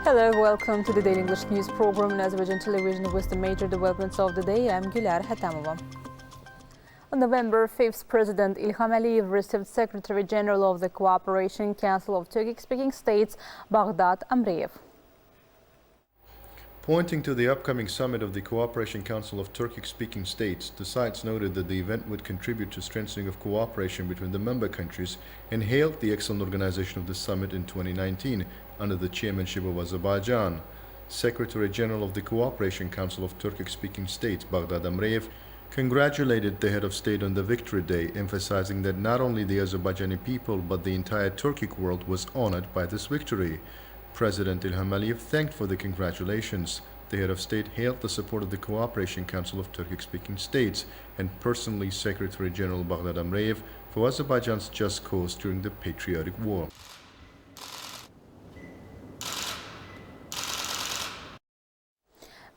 Hello, welcome to the Daily English News program on Azərbaycan Televiziya with the major developments of the day. I'm Gülər Hətamova. On November 5th, President İlham received Secretary General of the Cooperation Council of Turkic-speaking states, Bağdat Amreyev. Pointing to the upcoming summit of the Cooperation Council of Turkic-speaking states, the sites noted that the event would contribute to strengthening of cooperation between the member countries and hailed the excellent organization of the summit in 2019 under the chairmanship of Azerbaijan. Secretary General of the Cooperation Council of Turkic-speaking states, Bağdat Amreyev, congratulated the head of state on the Victory Day, emphasizing that not only the Azerbaijani people but the entire Turkic world was honored by this victory. President İlham thanked for the congratulations. The head of state hailed the support of the Cooperation Council of Turkic-speaking states and personally Secretary General Bağdat Amreyev for Azerbaijan's just cause during the patriotic war.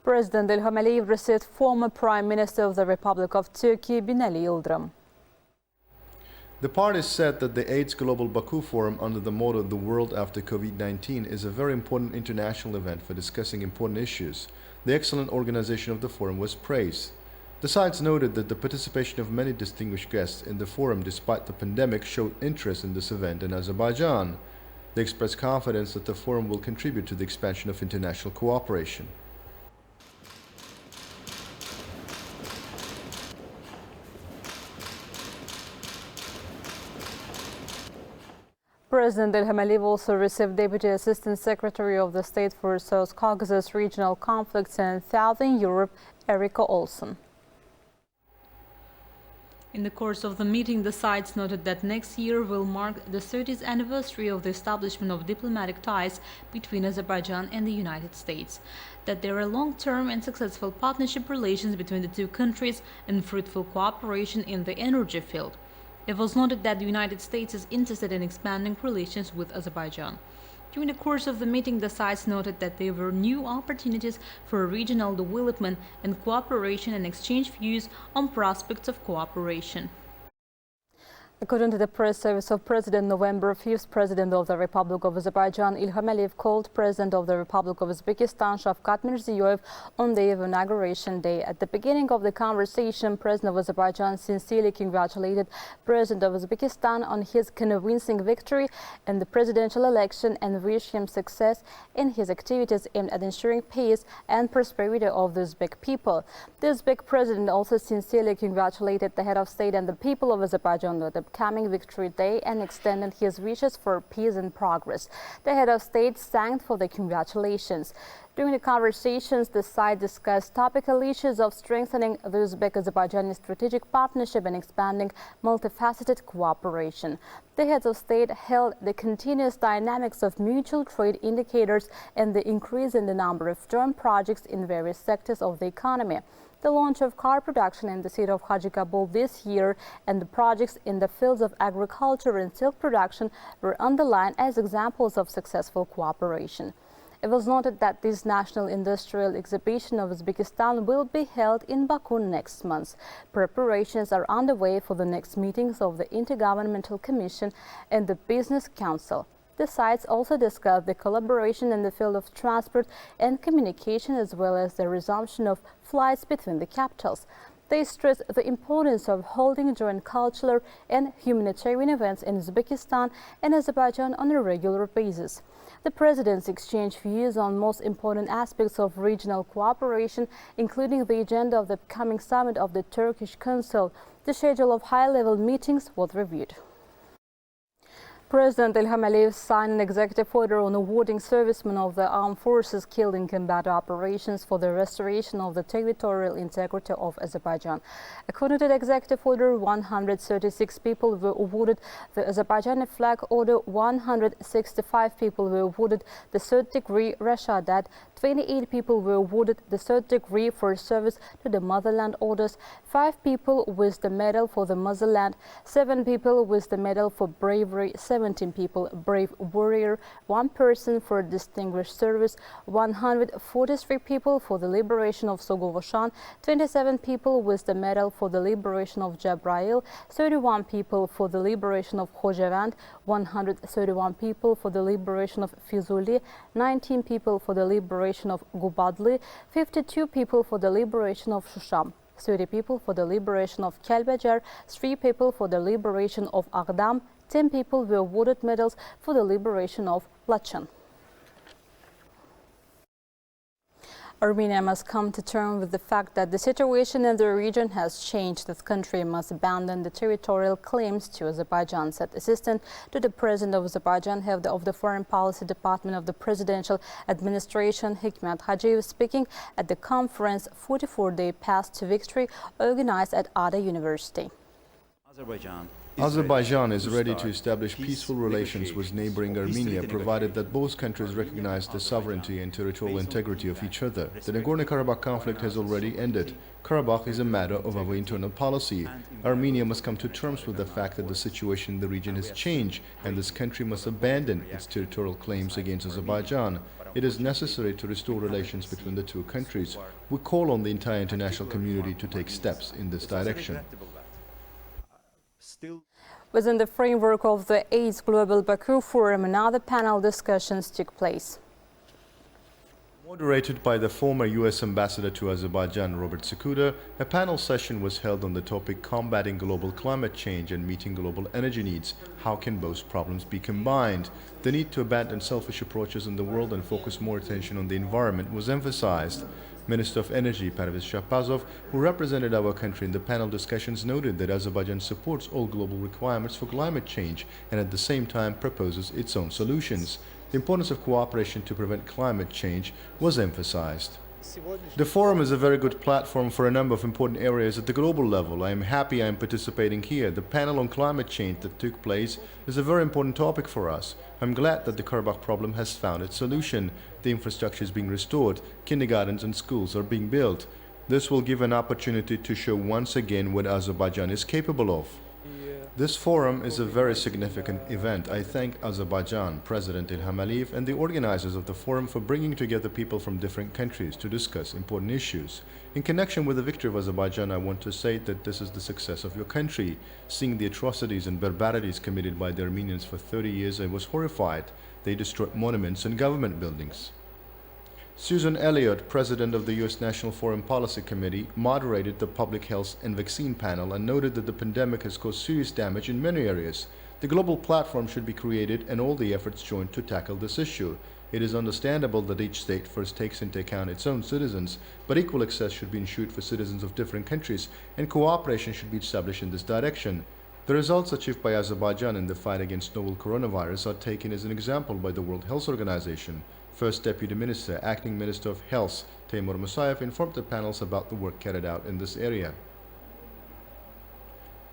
President İlham received former Prime Minister of the Republic of Turkey, Binali Yıldırım. The parties said that the 8th Global Baku Forum under the motto The World After COVID-19 is a very important international event for discussing important issues. The excellent organization of the forum was praised. The sides noted that the participation of many distinguished guests in the forum despite the pandemic showed interest in this event in Azerbaijan. They expressed confidence that the forum will contribute to the expansion of international cooperation. President İlham also received Deputy Assistant Secretary of the State for South Caucasus Regional Conflicts and Southern Europe, Erika Olsen. In the course of the meeting, the sides noted that next year will mark the 30th anniversary of the establishment of diplomatic ties between Azerbaijan and the United States, that there are long-term and successful partnership relations between the two countries and fruitful cooperation in the energy field. It was noted that the United States is interested in expanding relations with Azerbaijan. During the course of the meeting, the sides noted that there were new opportunities for regional development and cooperation and exchanged views on prospects of cooperation. According to the press service of President November 5th, President of the Republic of Azerbaijan, İlham called President of the Republic of Uzbekistan, Shavkat Mirziyoyev, on the inauguration day. At the beginning of the conversation, President of Azerbaijan sincerely congratulated President of Uzbekistan on his convincing victory in the presidential election and wished him success in his activities aimed at ensuring peace and prosperity of the Uzbek people. The Uzbek President also sincerely congratulated the head of state and the people of Azerbaijan with the upcoming Victory Day and extended his wishes for peace and progress. The head of state thanked for the congratulations. During the conversations, the side discussed topical issues of strengthening the Uzbek-Azerbaijani strategic partnership and expanding multifaceted cooperation. The heads of state held the continuous dynamics of mutual trade indicators and the increase in the number of joint projects in various sectors of the economy. The launch of car production in the city of Hacı Kabul this year and the projects in the fields of agriculture and silk production were underlined as examples of successful cooperation. It was noted that this national industrial exhibition of Uzbekistan will be held in Baku next month. Preparations are underway for the next meetings of the Intergovernmental Commission and the Business Council. The sides also discussed the collaboration in the field of transport and communication as well as the resumption of flights between the capitals. They stressed the importance of holding joint cultural and humanitarian events in Uzbekistan and Azerbaijan on a regular basis. The presidents exchanged views on most important aspects of regional cooperation, including the agenda of the upcoming summit of the Turkish Council. The schedule of high-level meetings was reviewed. President İlham signed an executive order on awarding servicemen of the armed forces killed in combat operations for the restoration of the territorial integrity of Azerbaijan. According to the executive order, 136 people were awarded the Azerbaijani flag order, 165 people were awarded the third degree Rashadat, 28 people were awarded the third degree for service to the motherland orders, 5 people with the medal for the motherland, 7 people with the medal for bravery, 7 17 people brave warrior, 1 person for distinguished service, 143 people for the liberation of Sogovoshan, 27 people with the medal for the liberation of Jabrail, 31 people for the liberation of Khojavand, 131 people for the liberation of Fizuli, 19 people for the liberation of Gubadli, 52 people for the liberation of Shusham, 30 people for the liberation of Kelbejar, 3 people for the liberation of Agdam, 10 people were awarded medals for the liberation of Lachin. Armenia must come to terms with the fact that the situation in the region has changed. The country must abandon the territorial claims to Azerbaijan, said Assistant to the President of Azerbaijan, head of the Foreign Policy Department of the Presidential Administration, Hikmet Hajiyev, speaking at the conference 44-Day Path to Victory organized at Ada University. Azerbaijan is ready to establish peaceful relations with neighboring Armenia, provided that both countries recognize the sovereignty and territorial integrity of each other. The Nagorno-Karabakh conflict has already ended. Karabakh is a matter of our internal policy. Armenia must come to terms with the fact that the situation in the region has changed, and this country must abandon its territorial claims against Azerbaijan. It is necessary to restore relations between the two countries. We call on the entire international community to take steps in this direction. Within the framework of the 8th Global Baku Forum, another panel discussions took place. Moderated by the former U.S. Ambassador to Azerbaijan, Robert Sekuda, a panel session was held on the topic Combating Global Climate Change and Meeting Global Energy Needs. How can both problems be combined? The need to abandon selfish approaches in the world and focus more attention on the environment was emphasized. Minister of Energy Parviz Shahbazov, who represented our country in the panel discussions, noted that Azerbaijan supports all global requirements for climate change and at the same time proposes its own solutions. The importance of cooperation to prevent climate change was emphasized. The forum is a very good platform for a number of important areas at the global level. I am happy I am participating here. The panel on climate change that took place is a very important topic for us. I'm glad that the Karabakh problem has found its solution. The infrastructure is being restored, kindergartens and schools are being built. This will give an opportunity to show once again what Azerbaijan is capable of. This forum is a very significant event. I thank Azerbaijan, President Ilham Aliyev, and the organizers of the forum for bringing together people from different countries to discuss important issues. In connection with the victory of Azerbaijan, I want to say that this is the success of your country. Seeing the atrocities and barbarities committed by the Armenians for 30 years, I was horrified. They destroyed monuments and government buildings. Susan Elliott, President of the U.S. National Foreign Policy Committee, moderated the Public Health and Vaccine panel and noted that the pandemic has caused serious damage in many areas. The global platform should be created and all the efforts joined to tackle this issue. It is understandable that each state first takes into account its own citizens, but equal access should be ensured for citizens of different countries, and cooperation should be established in this direction. The results achieved by Azerbaijan in the fight against novel coronavirus are taken as an example by the World Health Organization. First Deputy Minister, Acting Minister of Health, Teymur Musayev, informed the panels about the work carried out in this area.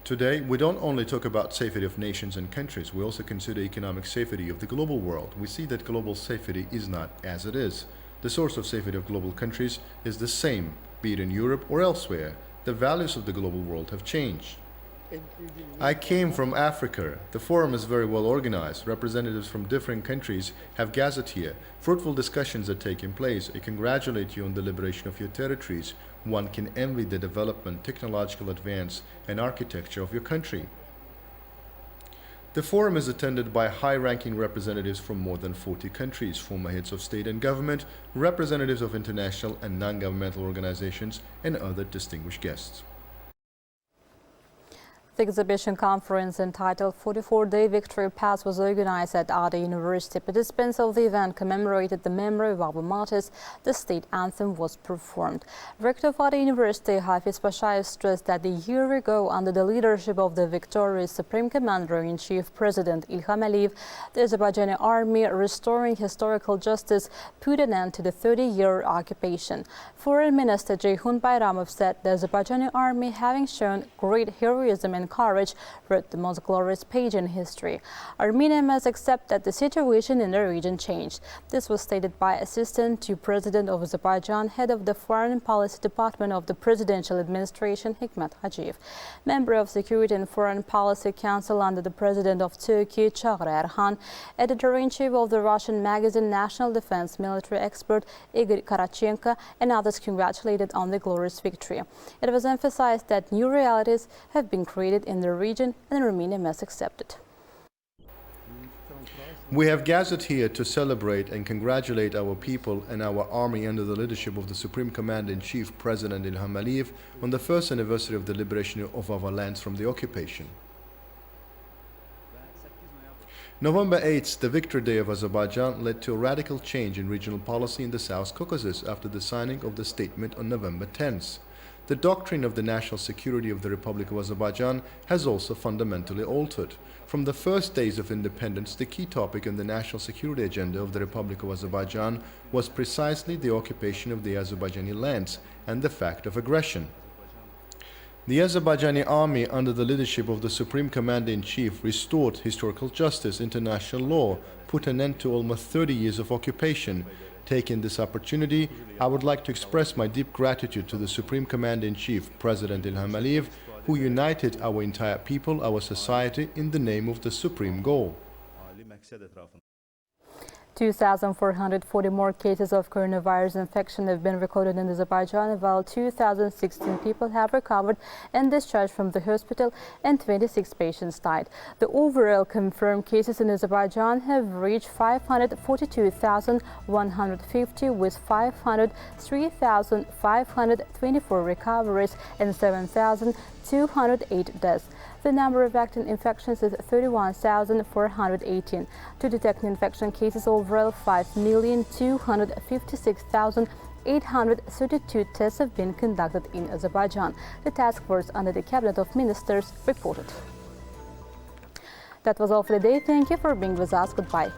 Today, we don't only talk about safety of nations and countries, we also consider economic safety of the global world. We see that global safety is not as it is. The source of safety of global countries is the same, be it in Europe or elsewhere. The values of the global world have changed. I came from Africa. The forum is very well organized. Representatives from different countries have gathered here. Fruitful discussions are taking place. I congratulate you on the liberation of your territories. One can envy the development, technological advance, and architecture of your country. The forum is attended by high-ranking representatives from more than 40 countries, former heads of state and government, representatives of international and non-governmental organizations, and other distinguished guests. The exhibition conference entitled 44-Day Victory Path was organized at Ada University. Participants of the event commemorated the memory of our martyrs. The state anthem was performed. Rector of Ada University, Hafiz Pashayev, stressed that a year ago, under the leadership of the victorious Supreme Commander-in-Chief President Ilham Aliyev, the Azerbaijani army, restoring historical justice, put an end to the 30-year occupation. Foreign Minister Ceyhun Bayramov said the Azerbaijani army, having shown great heroism and and courage, wrote the most glorious page in history. Armenia must accept that the situation in the region changed. This was stated by Assistant to President of Azerbaijan, Head of the Foreign Policy Department of the Presidential Administration, Hikmet Hajiyev. Member of Security and Foreign Policy Council under the President of Turkey, Çağrı Erhan, Editor-in-Chief of the Russian magazine National Defense military expert Igor Karachenko, and others congratulated on the glorious victory. It was emphasized that new realities have been created in the region and Armenia must accept it. We have gathered here to celebrate and congratulate our people and our army under the leadership of the Supreme Commander-in-Chief, President Ilham Aliyev, on the first anniversary of the liberation of our lands from the occupation. November 8th, the Victory Day of Azerbaijan, led to a radical change in regional policy in the South Caucasus after the signing of the statement on November 10th. The doctrine of the national security of the Republic of Azerbaijan has also fundamentally altered. From the first days of independence, the key topic on the national security agenda of the Republic of Azerbaijan was precisely the occupation of the Azerbaijani lands and the fact of aggression. The Azerbaijani army, under the leadership of the Supreme Commander-in-Chief, restored historical justice, international law, put an end to almost 30 years of occupation. Taking this opportunity, I would like to express my deep gratitude to the Supreme Commander-in-Chief, President Ilham Aliyev, who united our entire people, our society, in the name of the supreme goal. 2,440 more cases of coronavirus infection have been recorded in Azerbaijan, while 2,016 people have recovered and discharged from the hospital and 26 patients died. The overall confirmed cases in Azerbaijan have reached 542,150 with 503,524 recoveries and 7,208 deaths. The number of active infections is 31,418. To detect infection cases overall, 5,256,832 tests have been conducted in Azerbaijan. The task force under the Cabinet of Ministers reported. That was all for the day. Thank you for being with us. Goodbye.